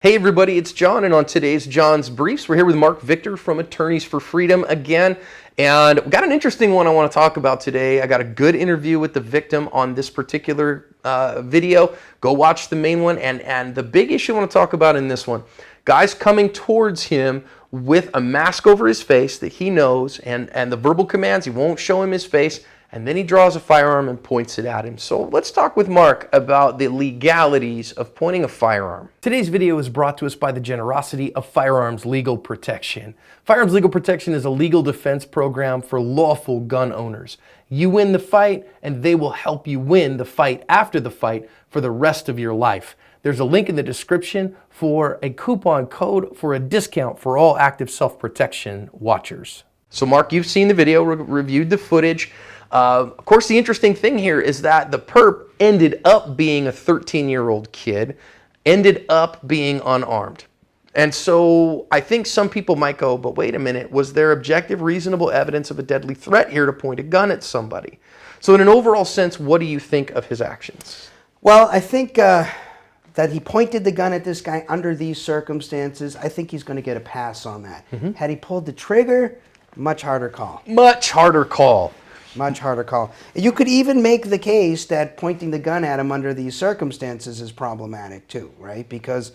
Hey everybody, it's John, and on today's John's Briefs, we're here with Mark Victor from Attorneys for Freedom again, and we got an interesting one I want to talk about today. I got a good interview with the victim on this particular video. Go watch the main one, and the big issue I want to talk about in this one, guys coming towards him with a mask over his face that he knows, and the verbal commands, he won't show him his face, and then he draws a firearm and points it at him. So let's talk with Mark about the legalities of pointing a firearm. Today's video is brought to us by the generosity of Firearms Legal Protection. Firearms Legal Protection is a legal defense program for lawful gun owners. You win the fight, and they will help you win the fight after the fight for the rest of your life. There's a link in the description for a coupon code for a discount for all active self-protection watchers. So Mark, you've seen the video, reviewed the footage. Of course, the interesting thing here is that the perp ended up being a 13-year-old kid, ended up being unarmed. And so I think some people might go, but wait a minute, was there objective, reasonable evidence of a deadly threat here to point a gun at somebody? So in an overall sense, what do you think of his actions? Well, I think that he pointed the gun at this guy under these circumstances. I think he's going to get a pass on that. Had he pulled the trigger, much harder call. Much harder call. Much harder call. You could even make the case that pointing the gun at him under these circumstances is problematic too, right? Because,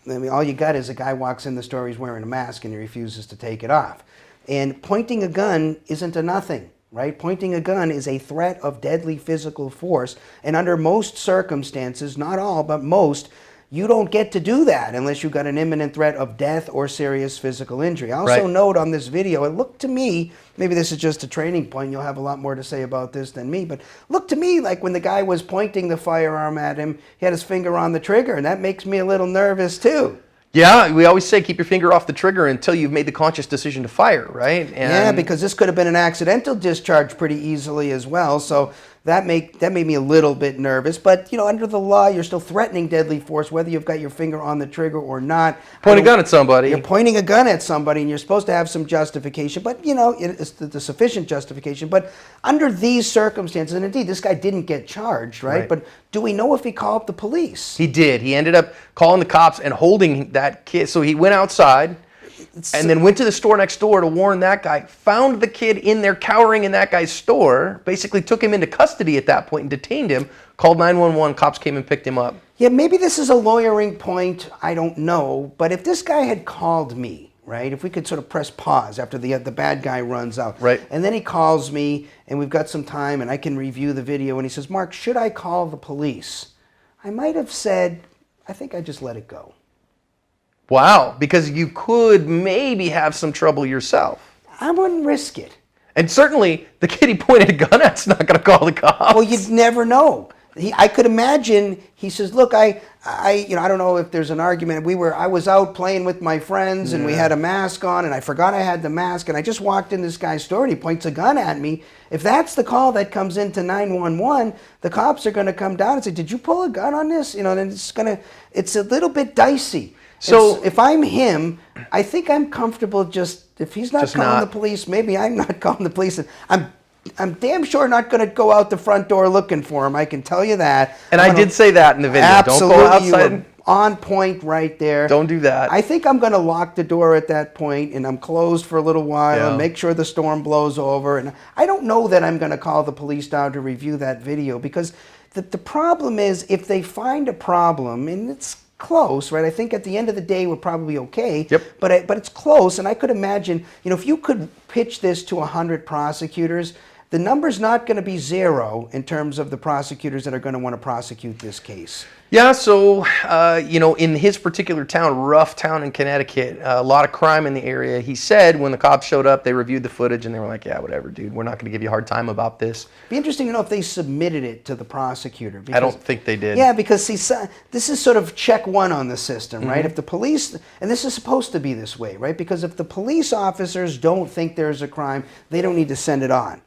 I mean, all you got is a guy walks in the store, he's wearing a mask and he refuses to take it off. And pointing a gun isn't a nothing, right? Pointing a gun is a threat of deadly physical force. And under most circumstances, not all, but most, you don't get to do that unless you've got an imminent threat of death or serious physical injury. I also note on this video, it looked to me, maybe this is just a training point, you'll have a lot more to say about this than me, but looked to me like when the guy was pointing the firearm at him, he had his finger on the trigger, and that makes me a little nervous too. Yeah, we always say keep your finger off the trigger until you've made the conscious decision to fire, right? And yeah, because this could have been an accidental discharge pretty easily as well, so that made me a little bit nervous. But, you know, under the law, you're still threatening deadly force, whether you've got your finger on the trigger or not. Point a gun at somebody. You're pointing a gun at somebody, and you're supposed to have some justification, but, you know, it's the sufficient justification. But under these circumstances, and indeed, this guy didn't get charged, right? But do we know if he called the police? He did. He ended up calling the cops and holding that kid. So he went outside and then went to the store next door to warn that guy, found the kid in there cowering in that guy's store, basically took him into custody at that point and detained him, called 911, cops came and picked him up. Yeah, maybe this is a lawyering point, I don't know, but if this guy had called me, right, if we could sort of press pause after the bad guy runs out, and then he calls me and we've got some time and I can review the video and he says, Mark, should I call the police? I might have said, I think I just let it go. Wow, because you could maybe have some trouble yourself. I wouldn't risk it. And certainly, the kid he pointed a gun at's not going to call the cops. Well, you'd never know. I could imagine, he says, look, I don't know if there's an argument. I was out playing with my friends and we had a mask on and I forgot I had the mask and I just walked in this guy's store and he points a gun at me. If that's the call that comes into 911, the cops are going to come down and say, did you pull a gun on this? You know, and it's a little bit dicey. So if I'm him, I think I'm comfortable if he's not calling the police, maybe I'm not calling the police. I'm damn sure not going to go out the front door looking for him. I can tell you that. And I did say that in the video. Absolutely, don't go outside. You were on point right there. Don't do that. I think I'm going to lock the door at that point, and I'm closed for a little while and make sure the storm blows over. And I don't know that I'm going to call the police down to review that video because the problem is if they find a problem, and it's close, right? I think at the end of the day, we're probably okay. But it's close, and I could imagine, you know, if you could pitch this to 100 prosecutors, the number's not going to be zero in terms of the prosecutors that are going to want to prosecute this case. Yeah, so, you know, in his particular town, rough town in Connecticut, a lot of crime in the area. He said when the cops showed up, they reviewed the footage and they were like, yeah, whatever, dude, we're not going to give you a hard time about this. Be interesting to know if they submitted it to the prosecutor. Because, I don't think they did. Yeah, because see, this is sort of check one on the system, right? If the police, and this is supposed to be this way, right? Because if the police officers don't think there's a crime, they don't need to send it on.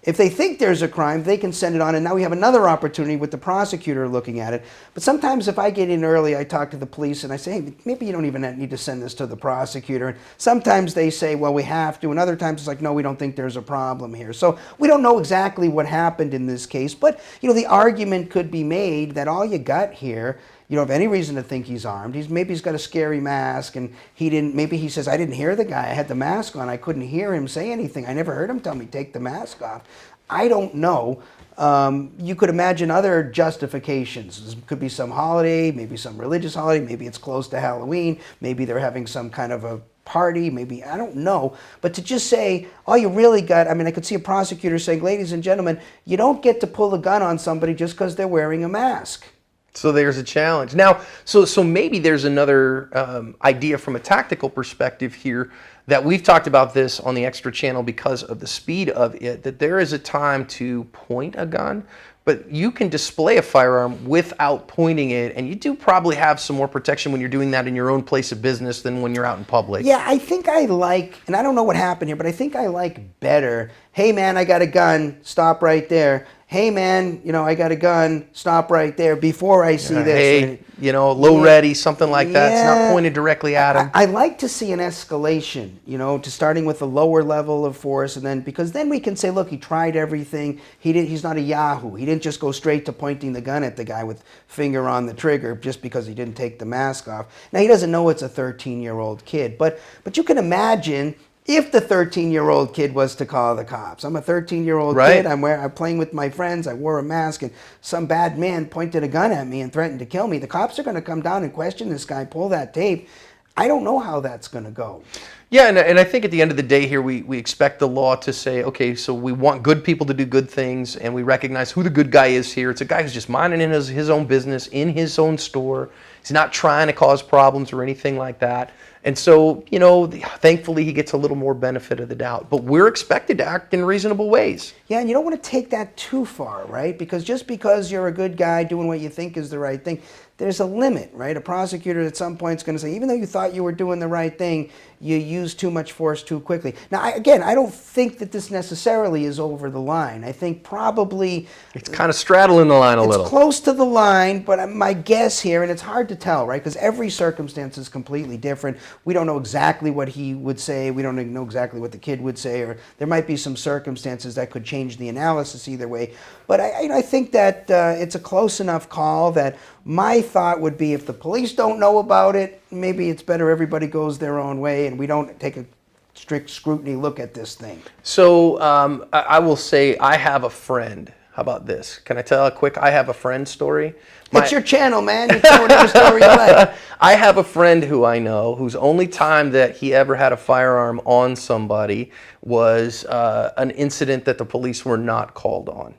If they think there's a crime, they can send it on, and now we have another opportunity with the prosecutor looking at it. But sometimes if I get in early, I talk to the police and I say, hey, maybe you don't even need to send this to the prosecutor. And sometimes they say, well, we have to, and other times it's like, no, we don't think there's a problem here. So we don't know exactly what happened in this case, but you know, the argument could be made that all you got here You don't have any reason to think he's armed. Maybe he's got a scary mask, and he didn't. Maybe he says, "I didn't hear the guy. I had the mask on. I couldn't hear him say anything. I never heard him tell me take the mask off." I don't know. You could imagine other justifications. There could be some holiday, maybe some religious holiday, maybe it's close to Halloween, maybe they're having some kind of a party, maybe, I don't know. But to just say, all you really got, I mean, I could see a prosecutor saying, ladies and gentlemen, you don't get to pull a gun on somebody just because they're wearing a mask. So there's a challenge. Now, so maybe there's another idea from a tactical perspective here that we've talked about this on the Extra channel because of the speed of it, that there is a time to point a gun, but you can display a firearm without pointing it, and you do probably have some more protection when you're doing that in your own place of business than when you're out in public. Yeah, I think I like, and I don't know what happened here, but I think I like better, hey man, I got a gun, stop right there. Hey man, I got a gun, stop right there before I see this. Hey, low ready, something like that. It's not pointed directly at him. I like to see an escalation, to starting with a lower level of force, and then, because then we can say, look, he tried everything. He's not a yahoo. He didn't just go straight to pointing the gun at the guy with finger on the trigger just because he didn't take the mask off. Now, he doesn't know it's a 13-year-old kid, but you can imagine if the 13-year-old kid was to call the cops. I'm a 13-year-old kid. I'm playing with my friends. I wore a mask, and some bad man pointed a gun at me and threatened to kill me. The cops are going to come down and question this guy, pull that tape. I don't know how that's going to go. Yeah, and I think at the end of the day here, we expect the law to say, okay, so we want good people to do good things, and we recognize who the good guy is here. It's a guy who's just minding in his own business, in his own store. He's not trying to cause problems or anything like that. And so, thankfully he gets a little more benefit of the doubt. But we're expected to act in reasonable ways. Yeah, and you don't want to take that too far, right? Because just because you're a good guy doing what you think is the right thing, there's a limit, right? A prosecutor at some point is going to say, even though you thought you were doing the right thing, you used too much force too quickly. Now, I don't think that this necessarily is over the line. I think probably it's kind of straddling the line a little. It's close to the line, but my guess here, and it's hard to tell, right? Because every circumstance is completely different. We don't know exactly what he would say. We don't know exactly what the kid would say, or there might be some circumstances that could change the analysis either way. But I think that it's a close enough call that my thought would be if the police don't know about it, maybe it's better everybody goes their own way and we don't take a strict scrutiny look at this thing. So I will say I have a friend. How about this? Can I tell a quick I have a friend story? It's your channel, man. You tell whatever story you like. I have a friend who I know whose only time that he ever had a firearm on somebody was an incident that the police were not called on.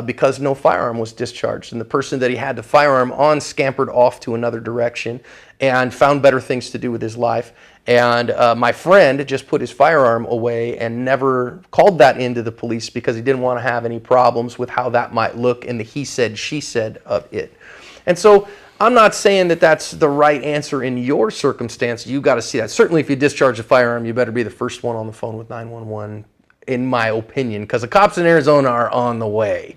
Because no firearm was discharged, and the person that he had the firearm on scampered off to another direction and found better things to do with his life. And my friend just put his firearm away and never called that into the police because he didn't want to have any problems with how that might look in the he said, she said of it. And so I'm not saying that that's the right answer in your circumstance. You got to see that. Certainly if you discharge a firearm, you better be the first one on the phone with 911. In my opinion, because the cops in Arizona are on the way.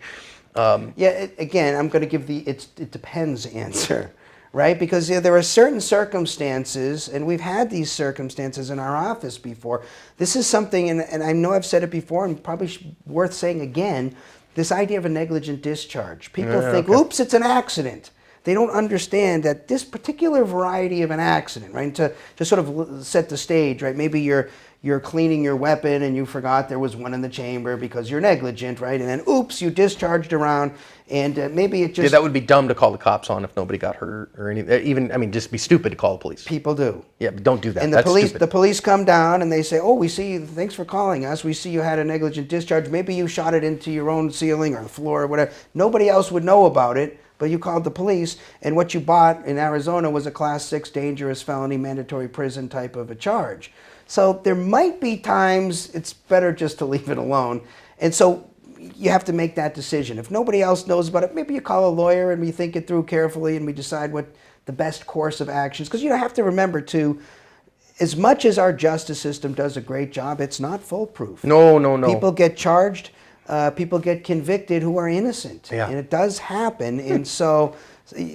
Again, I'm going to give the it depends answer, right? Because there are certain circumstances, and we've had these circumstances in our office before. This is something, and I know I've said it before, and probably worth saying again, this idea of a negligent discharge. People think, oops, it's an accident. They don't understand that this particular variety of an accident, right? To sort of set the stage, right? Maybe you're cleaning your weapon and you forgot there was one in the chamber because you're negligent, right? And then, oops, you discharged around, and maybe it just... Yeah, that would be dumb to call the cops on if nobody got hurt or anything. Even, just be stupid to call the police. People do. Yeah, but don't do that. And That's stupid. The police come down and they say, oh, we see, thanks for calling us. We see you had a negligent discharge. Maybe you shot it into your own ceiling or the floor or whatever. Nobody else would know about it, but you called the police, and what you bought in Arizona was a Class 6 dangerous felony mandatory prison type of a charge. So there might be times it's better just to leave it alone. And so you have to make that decision. If nobody else knows about it, maybe you call a lawyer and we think it through carefully and we decide what the best course of action is. Because you have to remember, too, as much as our justice system does a great job, it's not foolproof. No. People get charged, people get convicted who are innocent. Yeah. And it does happen. And so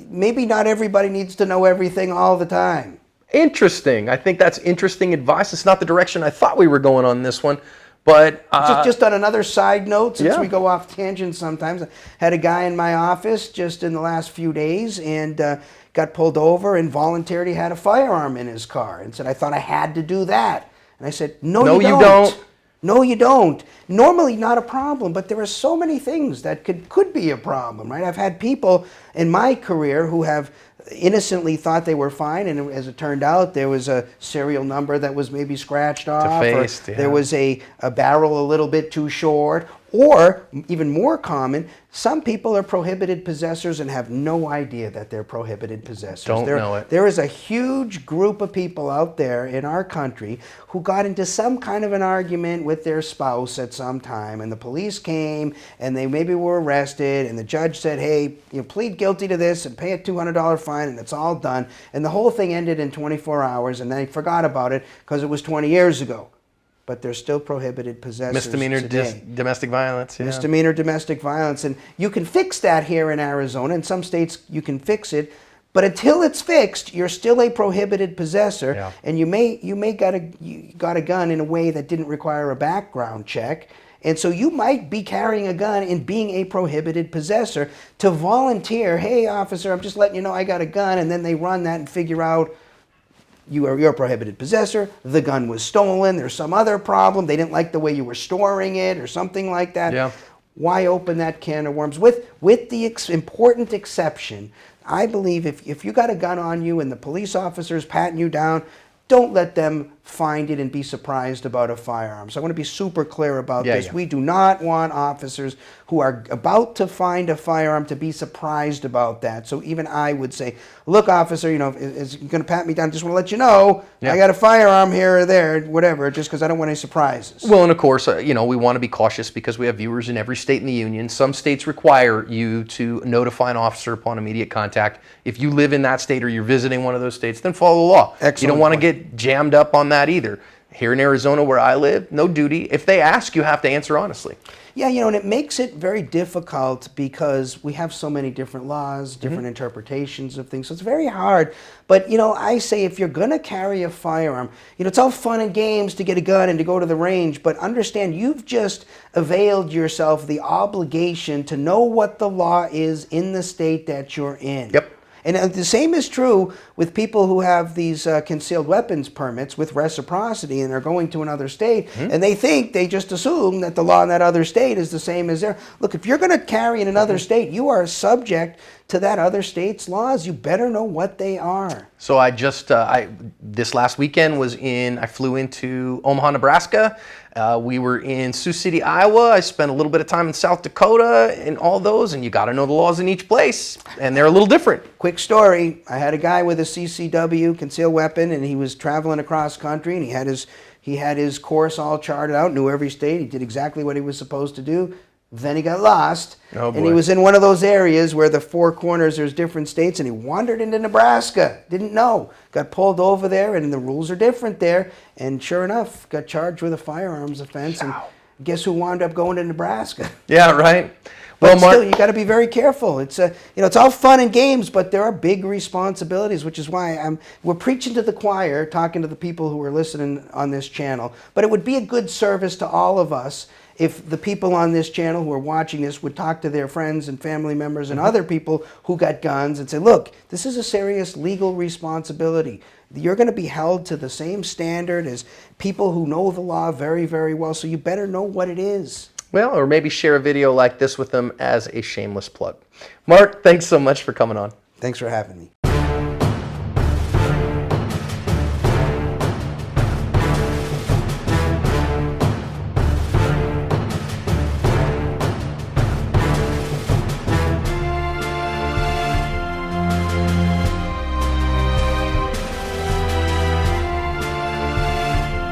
maybe not everybody needs to know everything all the time. Interesting. I think that's interesting advice. It's not the direction I thought we were going on this one, but just on another side note, since we go off tangents sometimes, I had a guy in my office just in the last few days, and got pulled over and volunteered he had a firearm in his car and said, I thought I had to do that. And I said, no, you don't. No, you don't. Normally not a problem, but there are so many things that could be a problem, right? I've had people in my career who have innocently thought they were fine, and as it turned out, there was a serial number that was maybe scratched off, Defaced, or yeah. there was a barrel a little bit too short, or even more common, some people are prohibited possessors and have no idea that they're prohibited possessors. Don't know it. There is a huge group of people out there in our country who got into some kind of an argument with their spouse at some time, and the police came and they maybe were arrested, and the judge said, hey, you plead guilty to this and pay a $200 fine, and it's all done. And the whole thing ended in 24 hours, and they forgot about it because it was 20 years ago. But they're still prohibited possessors Misdemeanor today. domestic violence. Yeah. Misdemeanor domestic violence. And you can fix that here in Arizona. In some states, you can fix it. But until it's fixed, you're still a prohibited possessor. Yeah. And you got a gun in a way that didn't require a background check. And so you might be carrying a gun and being a prohibited possessor. To volunteer, hey, officer, I'm just letting you know I got a gun, and then they run that and figure out you're a prohibited possessor, the gun was stolen, there's some other problem, they didn't like the way you were storing it or something like that. Yeah. Why open that can of worms? With the important exception, I believe if you got a gun on you and the police officer's patting you down, don't let them find it and be surprised about a firearm. So I want to be super clear about this. Yeah. We do not want officers who are about to find a firearm to be surprised about that. So even I would say, look, officer, you know, is you're going to pat me down, just want to let you know, Yeah. I got a firearm here or there, whatever, just because I don't want any surprises. Well, and of course, you know, we want to be cautious because we have viewers in every state in the union. Some states require you to notify an officer upon immediate contact. If you live in that state or you're visiting one of those states, then follow the law. Excellent You don't want to point. get jammed up on that either. Here in Arizona, where I live, no duty. If they ask, you have to answer honestly. Yeah, you know, and it makes it very difficult because we have so many different laws, different interpretations of things. So it's very hard. But, you know, I say if you're going to carry a firearm, you know, it's all fun and games to get a gun and to go to the range. But understand, you've just availed yourself the obligation to know what the law is in the state that you're in. Yep. And the same is true with people who have these concealed weapons permits with reciprocity and are going to another state, and they just assume that the law in that other state is the same as theirs. Look, if you're going to carry in another state, you are subject to that other state's laws. You better know what they are. So I just, this last weekend I flew into Omaha, Nebraska. We were in Sioux City, Iowa. I spent a little bit of time in South Dakota and all those, and you got to know the laws in each place, and they're a little different. Quick story, I had a guy with a CCW, concealed weapon, and he was traveling across country, and he had his course all charted out, knew every state, he did exactly what he was supposed to do. Then he got lost, Oh, boy. and he was in one of those areas where the four corners, there's different states, and he wandered into Nebraska. Didn't know. Got pulled over there, and the rules are different there. And sure enough, got charged with a firearms offense. And guess who wound up going to Nebraska? Yeah, right. But Well, Mark, still, you got to be very careful. It's it's all fun and games, but there are big responsibilities, which is why we're preaching to the choir, talking to the people who are listening on this channel. But it would be a good service to all of us if the people on this channel who are watching this would talk to their friends and family members and other people who got guns and say, look, this is a serious legal responsibility. You're going to be held to the same standard as people who know the law very, very well, so you better know what it is. well, or maybe share a video like this with them as a shameless plug. Mark, thanks so much for coming on. Thanks for having me.